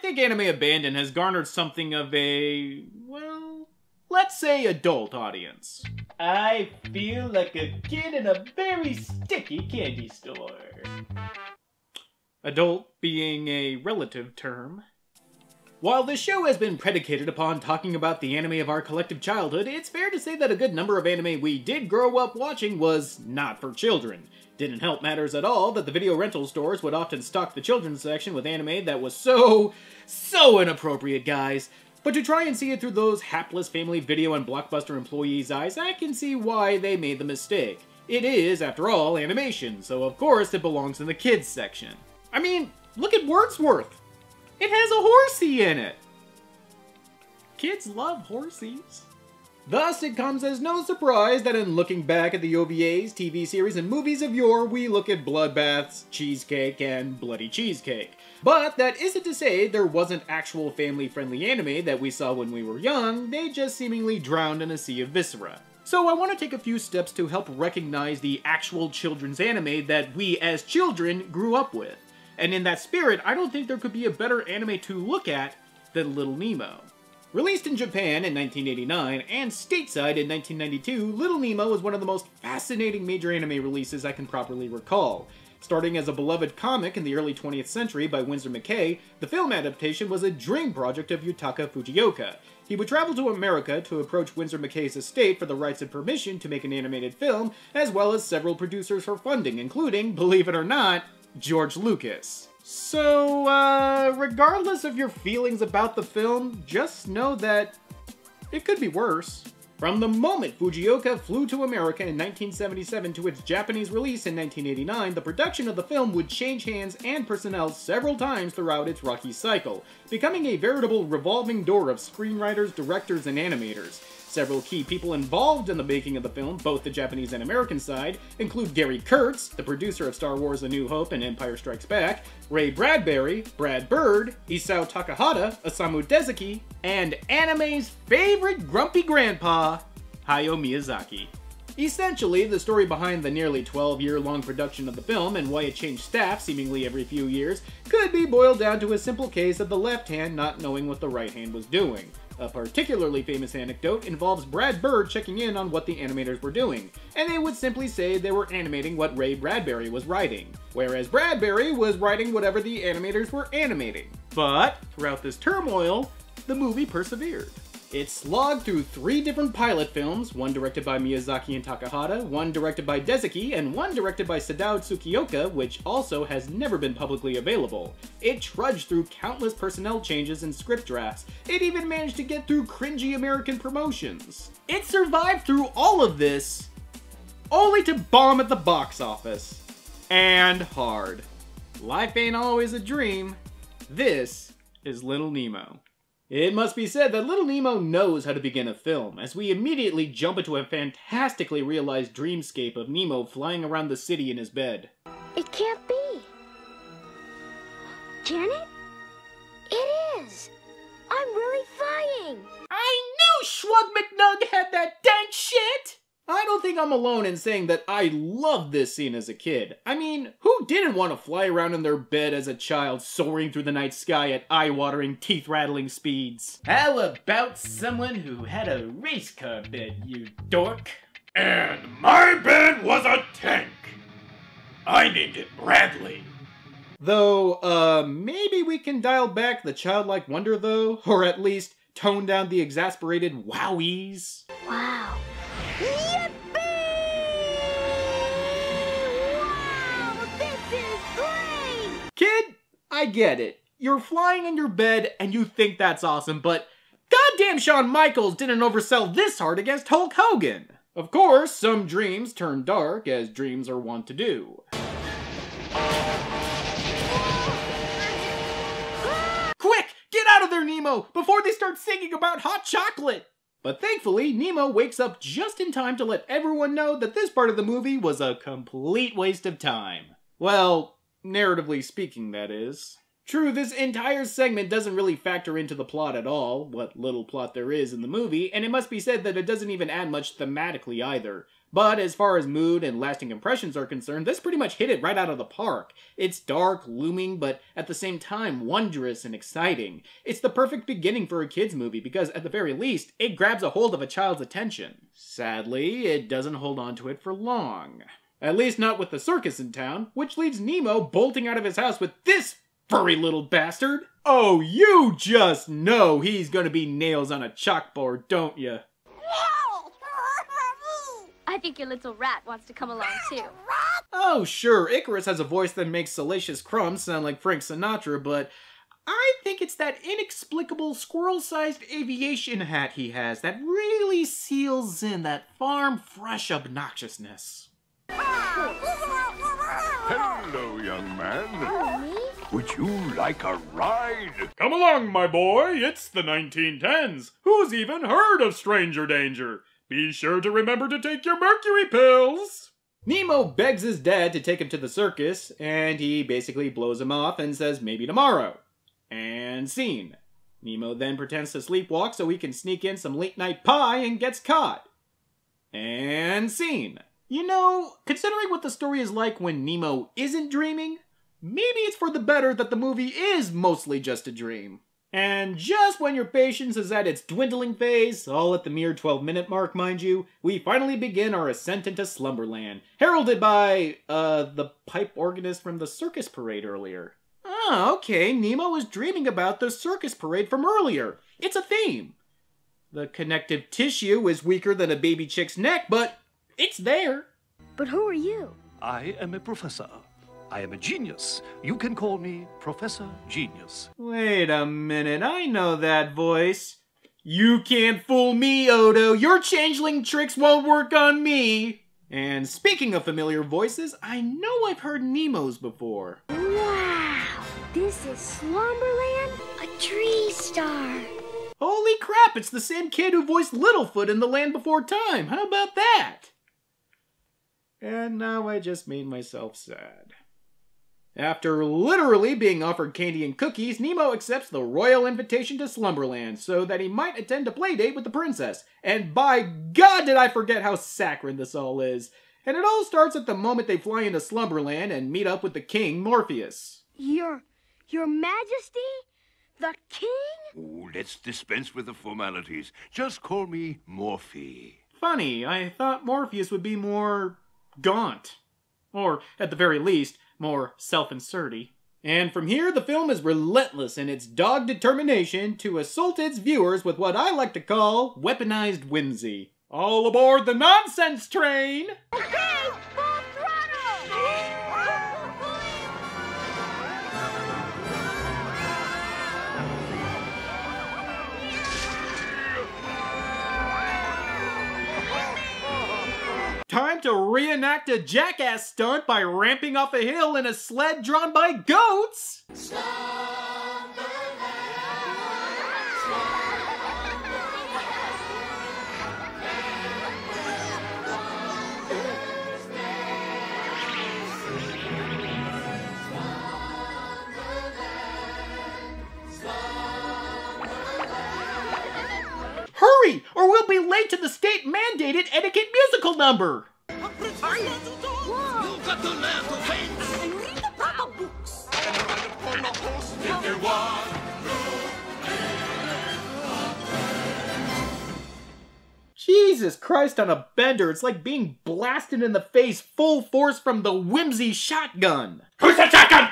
think Anime Abandon has garnered something of a, well, let's say adult audience. I feel like a kid in a very sticky candy store. Adult being a relative term. While the show has been predicated upon talking about the anime of our collective childhood, it's fair to say that a good number of anime we did grow up watching was not for children. Didn't help matters at all that the video rental stores would often stock the children's section with anime that was so inappropriate, guys. But to try and see it through those hapless family video and Blockbuster employees' eyes, I can see why they made the mistake. It is, after all, animation, so of course it belongs in the kids section. I mean, look at Wordsworth! It has a horsey in it! Kids love horsies. Thus, it comes as no surprise that in looking back at the OVAs, TV series, and movies of yore, we look at bloodbaths, cheesecake, and bloody cheesecake. But that isn't to say there wasn't actual family-friendly anime that we saw when we were young, they just seemingly drowned in a sea of viscera. So I want to take a few steps to help recognize the actual children's anime that we as children grew up with. And in that spirit, I don't think there could be a better anime to look at than Little Nemo. Released in Japan in 1989 and stateside in 1992, Little Nemo was one of the most fascinating major anime releases I can properly recall. Starting as a beloved comic in the early 20th century by Winsor McCay, the film adaptation was a dream project of Yutaka Fujioka. He would travel to America to approach Winsor McCay's estate for the rights and permission to make an animated film, as well as several producers for funding, including, believe it or not, George Lucas. So, regardless of your feelings about the film, just know that it could be worse. From the moment Fujioka flew to America in 1977 to its Japanese release in 1989, the production of the film would change hands and personnel several times throughout its rocky cycle, becoming a veritable revolving door of screenwriters, directors, and animators. Several key people involved in the making of the film, both the Japanese and American side, include Gary Kurtz, the producer of Star Wars A New Hope and Empire Strikes Back, Ray Bradbury, Brad Bird, Isao Takahata, Osamu Dezaki, and anime's favorite grumpy grandpa, Hayao Miyazaki. Essentially, the story behind the nearly 12-year-long production of the film and why it changed staff seemingly every few years could be boiled down to a simple case of the left hand not knowing what the right hand was doing. A particularly famous anecdote involves Brad Bird checking in on what the animators were doing, and they would simply say they were animating what Ray Bradbury was writing, whereas Bradbury was writing whatever the animators were animating. But, throughout this turmoil, the movie persevered. It slogged through 3 different pilot films, one directed by Miyazaki and Takahata, one directed by Dezaki, and one directed by Sadao Tsukioka, which also has never been publicly available. It trudged through countless personnel changes and script drafts. It even managed to get through cringy American promotions. It survived through all of this, only to bomb at the box office. And hard. Life ain't always a dream. This is Little Nemo. It must be said that Little Nemo knows how to begin a film, as we immediately jump into a fantastically realized dreamscape of Nemo flying around the city in his bed. It can't be. Can it? It is. I'm really flying. I knew Schwug McNug had that dank shit! I don't think I'm alone in saying that I loved this scene as a kid. I mean, who didn't want to fly around in their bed as a child, soaring through the night sky at eye-watering, teeth-rattling speeds? How about someone who had a race car bed, you dork? And my bed was a tank. I named it Bradley. Though, maybe we can dial back the childlike wonder, though? Or at least tone down the exasperated wowies? Wow. Yippee! Wow, this is great! Kid, I get it. You're flying in your bed and you think that's awesome, but goddamn Shawn Michaels didn't oversell this hard against Hulk Hogan. Of course, some dreams turn dark, as dreams are wont to do. Quick! Get out of there, Nemo, before they start singing about hot chocolate! But thankfully, Nemo wakes up just in time to let everyone know that this part of the movie was a complete waste of time. Well, narratively speaking, that is. True, this entire segment doesn't really factor into the plot at all, what little plot there is in the movie, and it must be said that it doesn't even add much thematically either. But as far as mood and lasting impressions are concerned, this pretty much hit it right out of the park. It's dark, looming, but at the same time wondrous and exciting. It's the perfect beginning for a kid's movie because, at the very least, it grabs a hold of a child's attention. Sadly, it doesn't hold on to it for long. At least not with the circus in town, which leaves Nemo bolting out of his house with this furry little bastard. Oh, you just know he's gonna be nails on a chalkboard, don't you? I think your little rat wants to come along too. Oh, sure, Icarus has a voice that makes Salacious Crumbs sound like Frank Sinatra, but I think it's that inexplicable squirrel-sized aviation hat he has that really seals in that farm-fresh obnoxiousness. Hello, young man. Would you like a ride? Come along, my boy. It's the 1910s. Who's even heard of stranger danger? Be sure to remember to take your mercury pills. Nemo begs his dad to take him to the circus, and he basically blows him off and says maybe tomorrow. And scene. Nemo then pretends to sleepwalk so he can sneak in some late-night pie and gets caught. And scene. You know, considering what the story is like when Nemo isn't dreaming, maybe it's for the better that the movie is mostly just a dream. And just when your patience is at its dwindling phase, all at the mere 12-minute mark, mind you, we finally begin our ascent into Slumberland, heralded by, the pipe organist from the circus parade earlier. Ah, okay, Nemo was dreaming about the circus parade from earlier. It's a theme. The connective tissue is weaker than a baby chick's neck, but it's there. But who are you? I am a professor. I am a genius. You can call me Professor Genius. Wait a minute, I know that voice. You can't fool me, Odo. Your changeling tricks won't work on me. And speaking of familiar voices, I know I've heard Nemo's before. Wow! This is Slumberland? A tree star. Holy crap, it's the same kid who voiced Littlefoot in The Land Before Time. How about that? And now I just made myself sad. After literally being offered candy and cookies, Nemo accepts the royal invitation to Slumberland so that he might attend a playdate with the princess. And by God did I forget how saccharine this all is. And it all starts at the moment they fly into Slumberland and meet up with the king, Morpheus. Your Majesty? The king? Oh, let's dispense with the formalities. Just call me Morphe. Funny, I thought Morpheus would be more gaunt. Or, at the very least, more self-inserty. And from here, the film is relentless in its dogged determination to assault its viewers with what I like to call weaponized whimsy. All aboard the nonsense train! Okay, full throttle! Time to reenact a jackass stunt by ramping off a hill in a sled drawn by goats! Hurry, or we'll be late to the state-mandated etiquette musical number! Jesus Christ on a bender, it's like being blasted in the face full force from the whimsy shotgun! Who's the shotgun?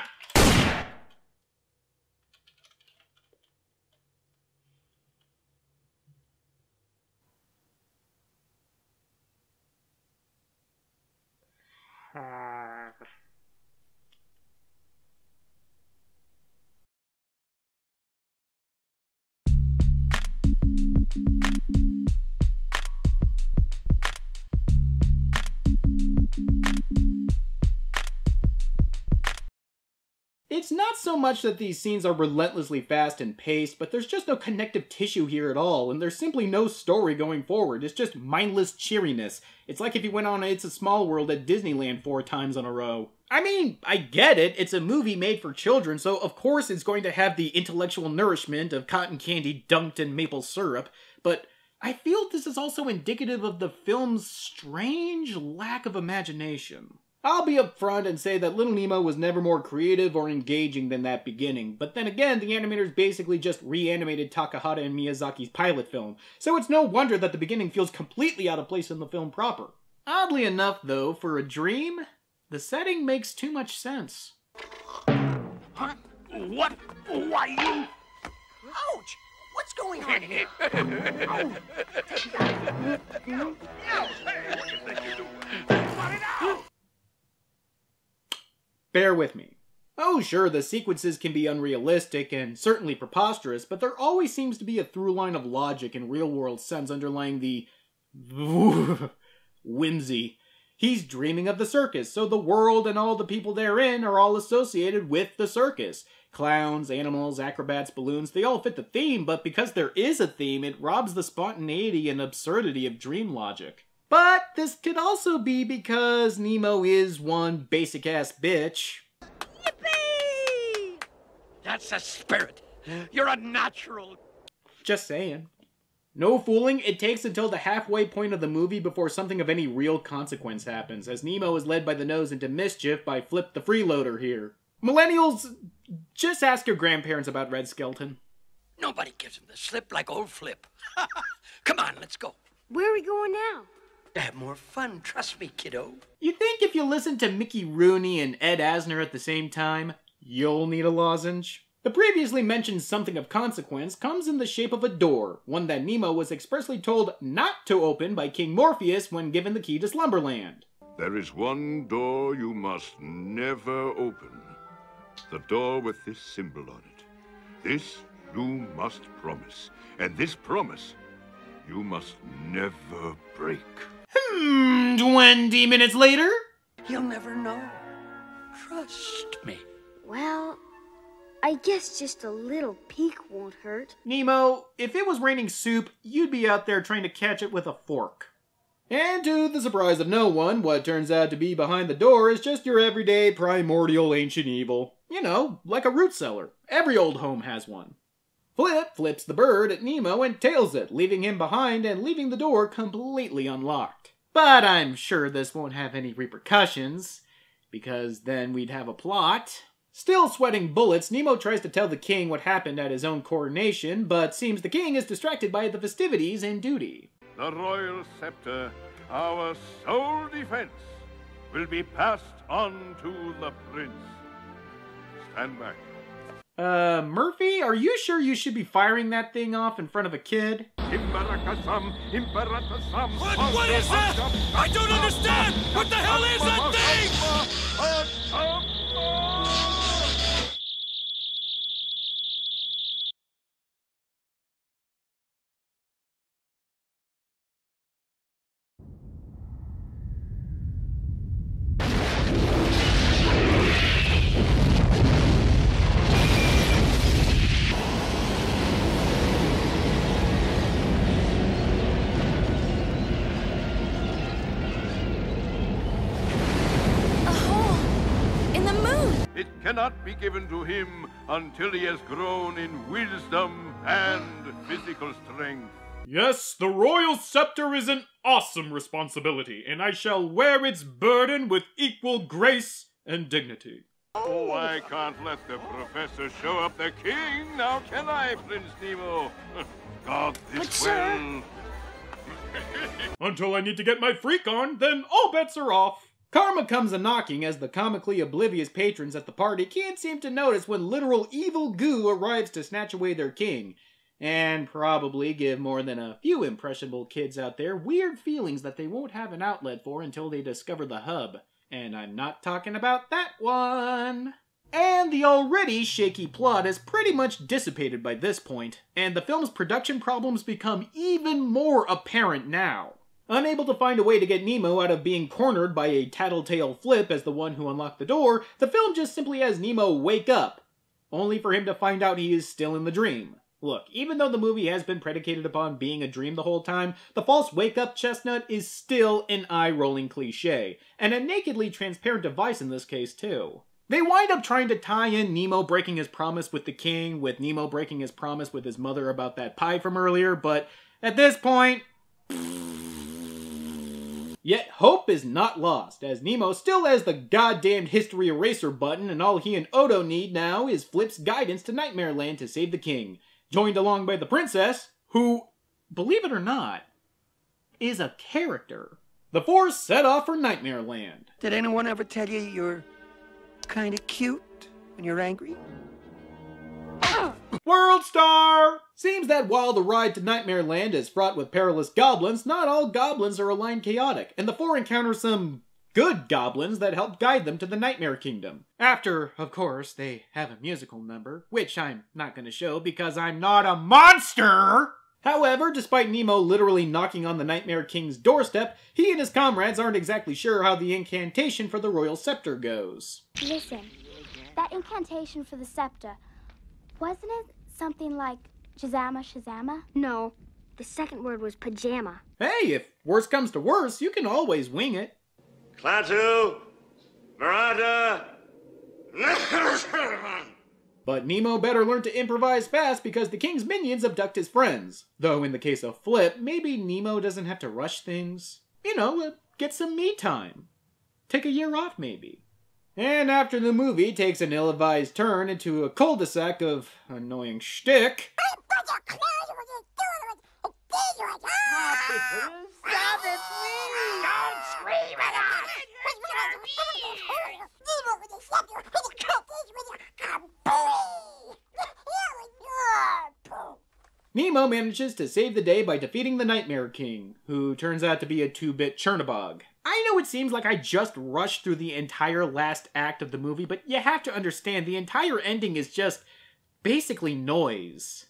It's not so much that these scenes are relentlessly fast and paced, but there's just no connective tissue here at all, and there's simply no story going forward. It's just mindless cheeriness. It's like if you went on It's a Small World at Disneyland 4 times in a row. I mean, I get it, it's a movie made for children, so of course it's going to have the intellectual nourishment of cotton candy dunked in maple syrup, but I feel this is also indicative of the film's strange lack of imagination. I'll be upfront and say that Little Nemo was never more creative or engaging than that beginning, but then again, the animators basically just reanimated Takahata and Miyazaki's pilot film, so it's no wonder that the beginning feels completely out of place in the film proper. Oddly enough, though, for a dream, the setting makes too much sense. Huh? What? Why you? Ouch! What's going on here? Bear with me. Oh sure, the sequences can be unrealistic and certainly preposterous, but there always seems to be a through line of logic and real-world sense underlying the whimsy. He's dreaming of the circus, so the world and all the people therein are all associated with the circus. Clowns, animals, acrobats, balloons, they all fit the theme, but because there is a theme, it robs the spontaneity and absurdity of dream logic. But this could also be because Nemo is one basic-ass bitch. Yippee! That's the spirit. You're a natural. Just saying. No fooling, it takes until the halfway point of the movie before something of any real consequence happens, as Nemo is led by the nose into mischief by Flip the Freeloader here. Millennials, just ask your grandparents about Red Skelton. Nobody gives him the slip like old Flip. Come on, let's go. Where are we going now? To have more fun, trust me, kiddo. You think if you listen to Mickey Rooney and Ed Asner at the same time, you'll need a lozenge? The previously mentioned something of consequence comes in the shape of a door, one that Nemo was expressly told not to open by King Morpheus when given the key to Slumberland. There is one door you must never open. The door with this symbol on it. This you must promise, and this promise you must never break. 20 minutes later? You'll never know. Trust me. Well, I guess just a little peek won't hurt. Nemo, if it was raining soup, you'd be out there trying to catch it with a fork. And to the surprise of no one, what turns out to be behind the door is just your everyday primordial ancient evil. You know, like a root cellar. Every old home has one. Flip flips the bird at Nemo and tails it, leaving him behind and leaving the door completely unlocked. But I'm sure this won't have any repercussions, because then we'd have a plot. Still sweating bullets, Nemo tries to tell the king what happened at his own coronation, but seems the king is distracted by the festivities and duty. The royal scepter, our sole defense, will be passed on to the prince. Stand back. Murphy, are you sure you should be firing that thing off in front of a kid? Imperakasam, imperatasam. What is that? I don't understand! What the hell is that thing? It cannot be given to him until he has grown in wisdom and physical strength. Yes, the royal scepter is an awesome responsibility, and I shall wear its burden with equal grace and dignity. Oh, I can't let the professor show up the king, now can I, Prince Nemo? God, this will... Until I need to get my freak on, then all bets are off. Karma comes a-knocking as the comically oblivious patrons at the party can't seem to notice when literal evil goo arrives to snatch away their king, and probably give more than a few impressionable kids out there weird feelings that they won't have an outlet for until they discover the hub. And I'm not talking about that one. And the already shaky plot is pretty much dissipated by this point, and the film's production problems become even more apparent now. Unable to find a way to get Nemo out of being cornered by a tattletale Flip as the one who unlocked the door, the film just simply has Nemo wake up, only for him to find out he is still in the dream. Look, even though the movie has been predicated upon being a dream the whole time, the false wake-up chestnut is still an eye-rolling cliche, and a nakedly transparent device in this case too. They wind up trying to tie in Nemo breaking his promise with the king, with Nemo breaking his promise with his mother about that pie from earlier, but At this point... Yet hope is not lost, as Nemo still has the goddamned history eraser button, and all he and Odo need now is Flip's guidance to Nightmare Land to save the king, joined along by the princess, who, believe it or not, is a character. The four set off for Nightmare Land. Did anyone ever tell you you're kind of cute when you're angry? World Star! Seems that while the ride to Nightmare Land is fraught with perilous goblins, not all goblins are aligned chaotic, and the four encounter some good goblins that help guide them to the Nightmare Kingdom. After, of course, they have a musical number, which I'm not going to show because I'm not a monster! However, despite Nemo literally knocking on the Nightmare King's doorstep, he and his comrades aren't exactly sure how the incantation for the royal scepter goes. Listen, that incantation for the scepter, wasn't it something like Shazama Shazama? No, the second word was pajama. Hey, if worse comes to worse, you can always wing it. Klaatu, Marada. But Nemo better learn to improvise fast because the king's minions abduct his friends. Though in the case of Flip, maybe Nemo doesn't have to rush things. You know, get some me time. Take a year off, maybe. And after the movie takes an ill-advised turn into a cul-de-sac of annoying shtick... Stop it, please! Don't scream at us! Nemo manages to save the day by defeating the Nightmare King, who turns out to be a 2-bit Chernabog. I know it seems like I just rushed through the entire last act of the movie, but you have to understand the entire ending is just basically noise.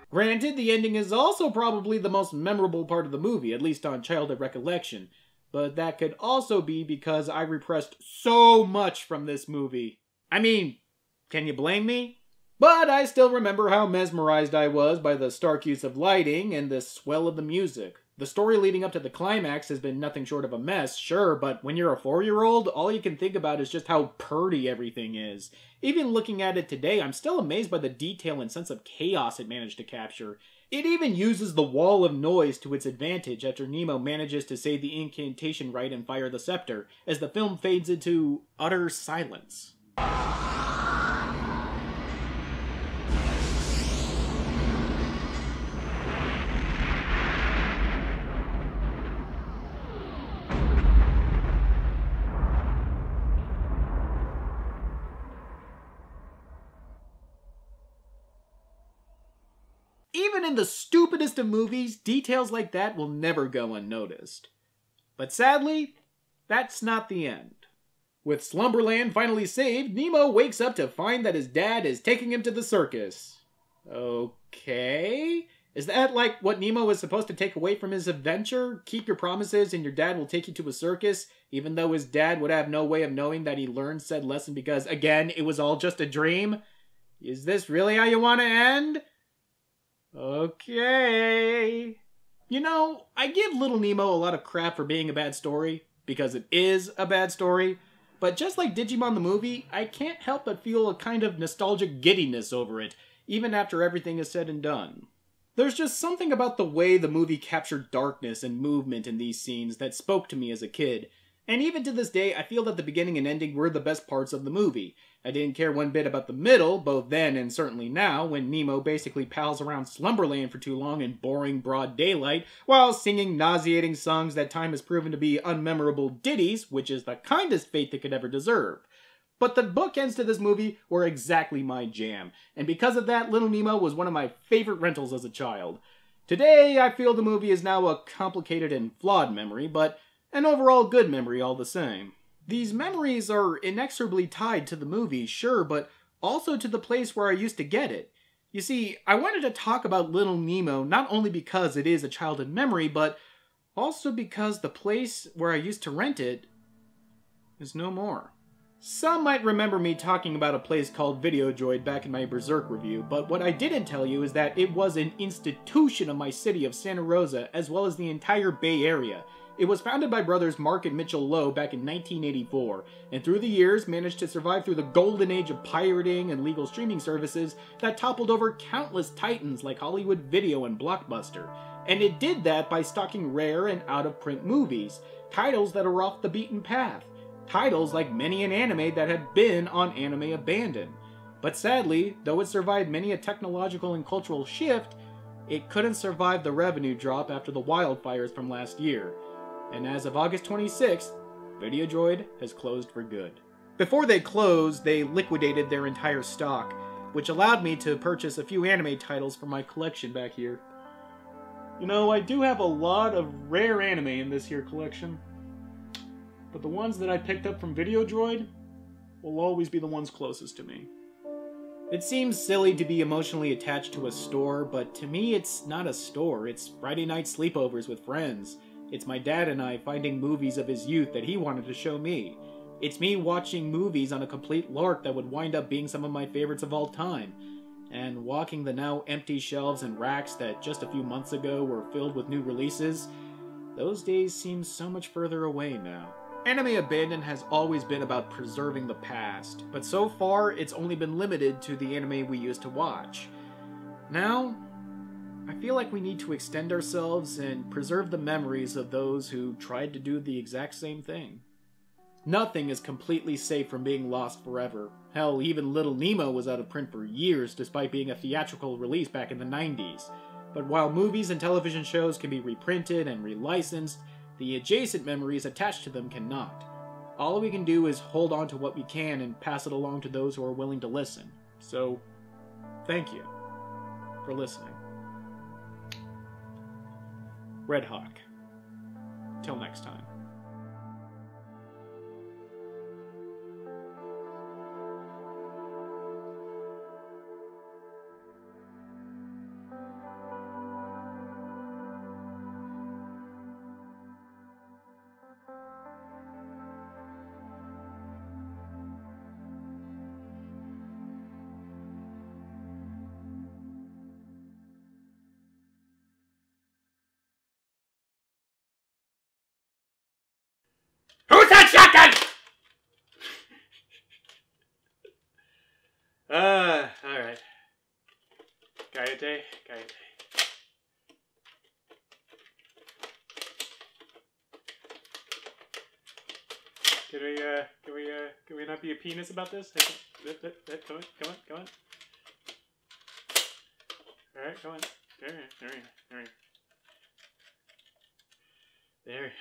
Granted, the ending is also probably the most memorable part of the movie, at least on childhood recollection. But that could also be because I repressed so much from this movie. I mean, can you blame me? But I still remember how mesmerized I was by the stark use of lighting and the swell of the music. The story leading up to the climax has been nothing short of a mess, sure, but when you're a 4-year-old, all you can think about is just how purty everything is. Even looking at it today, I'm still amazed by the detail and sense of chaos it managed to capture. It even uses the wall of noise to its advantage after Nemo manages to say the incantation right and fire the scepter, as the film fades into utter silence. Even in the stupidest of movies, details like that will never go unnoticed. But sadly, that's not the end. With Slumberland finally saved, Nemo wakes up to find that his dad is taking him to the circus. Okay? Is that like what Nemo was supposed to take away from his adventure? Keep your promises and your dad will take you to a circus, even though his dad would have no way of knowing that he learned said lesson because, again, it was all just a dream? Is this really how you want to end? Okay. You know, I give Little Nemo a lot of crap for being a bad story, because it is a bad story, but just like Digimon the movie, I can't help but feel a kind of nostalgic giddiness over it, even after everything is said and done. There's just something about the way the movie captured darkness and movement in these scenes that spoke to me as a kid, and even to this day, I feel that the beginning and ending were the best parts of the movie. I didn't care one bit about the middle, both then and certainly now, when Nemo basically pals around Slumberland for too long in boring broad daylight, while singing nauseating songs that time has proven to be unmemorable ditties, which is the kindest fate they could ever deserve. But the bookends to this movie were exactly my jam, and because of that, Little Nemo was one of my favorite rentals as a child. Today, I feel the movie is now a complicated and flawed memory, but an overall good memory all the same. These memories are inexorably tied to the movie, sure, but also to the place where I used to get it. You see, I wanted to talk about Little Nemo not only because it is a childhood memory, but also because the place where I used to rent it is no more. Some might remember me talking about a place called Videodroid back in my Berserk review, but what I didn't tell you is that it was an institution of my city of Santa Rosa, as well as the entire Bay Area. It was founded by brothers Mark and Mitchell Lowe back in 1984, and through the years managed to survive through the golden age of pirating and legal streaming services that toppled over countless titans like Hollywood Video and Blockbuster. And it did that by stocking rare and out-of-print movies, titles that are off the beaten path. Titles like many an anime that had been on Anime Abandon. But sadly, though it survived many a technological and cultural shift, it couldn't survive the revenue drop after the wildfires from last year. And as of August 26th, Videodroid has closed for good. Before they closed, they liquidated their entire stock, which allowed me to purchase a few anime titles for my collection back here. You know, I do have a lot of rare anime in this here collection, but the ones that I picked up from Videodroid will always be the ones closest to me. It seems silly to be emotionally attached to a store, but to me it's not a store. It's Friday night sleepovers with friends. It's my dad and I finding movies of his youth that he wanted to show me. It's me watching movies on a complete lark that would wind up being some of my favorites of all time. And walking the now empty shelves and racks that just a few months ago were filled with new releases. Those days seem so much further away now. Anime Abandon has always been about preserving the past, but so far it's only been limited to the anime we used to watch. Now, I feel like we need to extend ourselves and preserve the memories of those who tried to do the exact same thing. Nothing is completely safe from being lost forever. Hell, even Little Nemo was out of print for years despite being a theatrical release back in the 90s. But while movies and television shows can be reprinted and relicensed, the adjacent memories attached to them cannot. All we can do is hold on to what we can and pass it along to those who are willing to listen. So, thank you for listening. Red Hawk. Till next time. Who's that shotgun? Alright. Kayate. Can we not be a penis about this? Come on. Alright, come on. There.